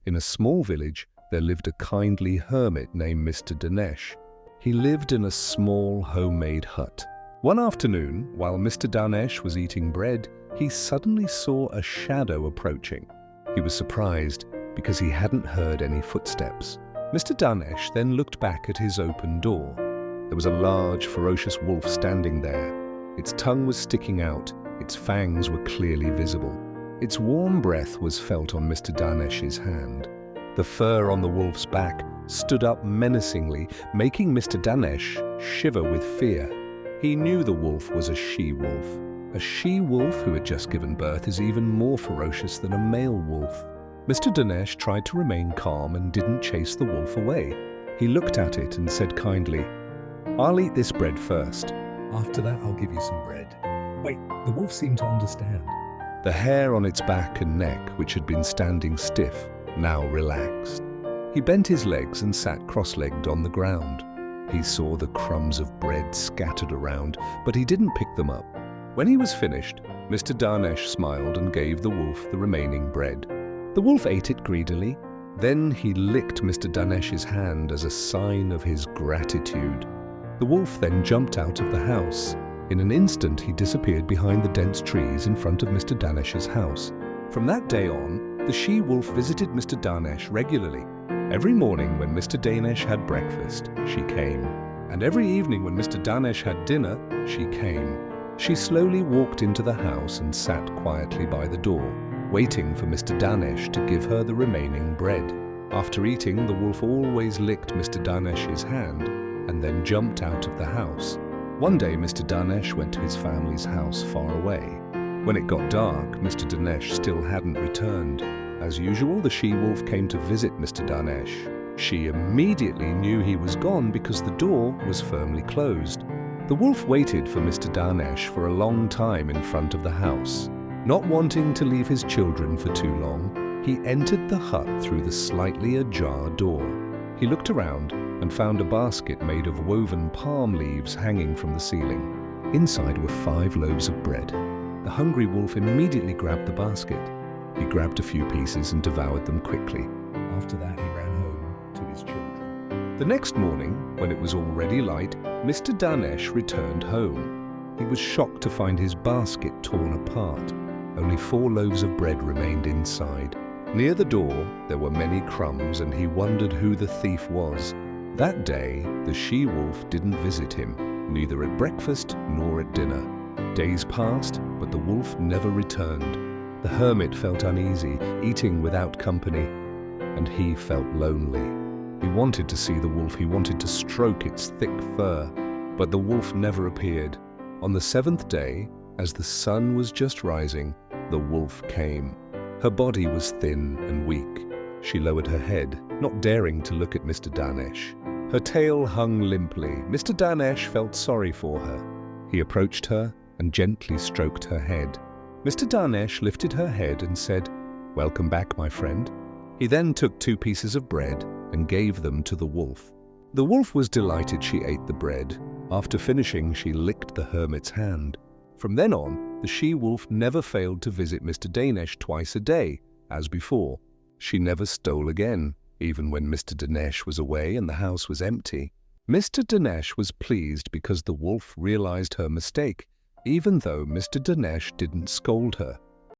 In a small village, there lived a kindly hermit named Mr. Danesh. He lived in a small homemade hut. One afternoon, while Mr. Danesh was eating bread, he suddenly saw a shadow approaching. He was surprised because he hadn't heard any footsteps. Mr. Danesh then looked back at his open door. There was a large, ferocious wolf standing there. Its tongue was sticking out, its fangs were clearly visible. Its warm breath was felt on Mr. Danesh's hand. The fur on the wolf's back stood up menacingly, making Mr. Danesh shiver with fear. He knew the wolf was a she-wolf. A she-wolf who had just given birth is even more ferocious than a male wolf. Mr. Danesh tried to remain calm and didn't chase the wolf away. He looked at it and said kindly, "I'll eat this bread first. After that, I'll give you some bread." Wait, the wolf seemed to understand. The hair on its back and neck, which had been standing stiff, now relaxed. He bent his legs and sat cross-legged on the ground. He saw the crumbs of bread scattered around, but he didn't pick them up. When he was finished, Mr. Danesh smiled and gave the wolf the remaining bread. The wolf ate it greedily. Then he licked Mr. Danesh's hand as a sign of his gratitude. The wolf then jumped out of the house. In an instant, he disappeared behind the dense trees in front of Mr. Danesh's house. From that day on, the she-wolf visited Mr. Danesh regularly. Every morning when Mr. Danesh had breakfast, she came. And every evening when Mr. Danesh had dinner, she came. She slowly walked into the house and sat quietly by the door, waiting for Mr. Danesh to give her the remaining bread. After eating, the wolf always licked Mr. Danesh's hand and then jumped out of the house. One day, Mr. Danesh went to his family's house far away. When it got dark, Mr. Danesh still hadn't returned. As usual, the she-wolf came to visit Mr. Danesh. She immediately knew he was gone because the door was firmly closed. The wolf waited for Mr. Danesh for a long time in front of the house. Not wanting to leave his children for too long, he entered the hut through the slightly ajar door. He looked around and found a basket made of woven palm leaves hanging from the ceiling. Inside were 5 loaves of bread. The hungry wolf immediately grabbed the basket. He grabbed a few pieces and devoured them quickly. After that, he ran home to his children. The next morning, when it was already light, Mr. Danesh returned home. He was shocked to find his basket torn apart. Only 4 loaves of bread remained inside. Near the door, there were many crumbs, and he wondered who the thief was. That day, the she-wolf didn't visit him, neither at breakfast nor at dinner. Days passed, but the wolf never returned. The hermit felt uneasy, eating without company, and he felt lonely. He wanted to see the wolf, he wanted to stroke its thick fur, but the wolf never appeared. On the 7th day, as the sun was just rising, the wolf came. Her body was thin and weak. She lowered her head, not daring to look at Mr. Danesh. Her tail hung limply. Mr. Danesh felt sorry for her. He approached her and gently stroked her head. Mr. Danesh lifted her head and said, "Welcome back, my friend." He then took 2 pieces of bread and gave them to the wolf. The wolf was delighted she ate the bread. After finishing, she licked the hermit's hand. From then on, the she-wolf never failed to visit Mr. Danesh twice a day, as before. She never stole again, even when Mr. Danesh was away and the house was empty. Mr. Danesh was pleased because the wolf realized her mistake, even though Mr. Danesh didn't scold her.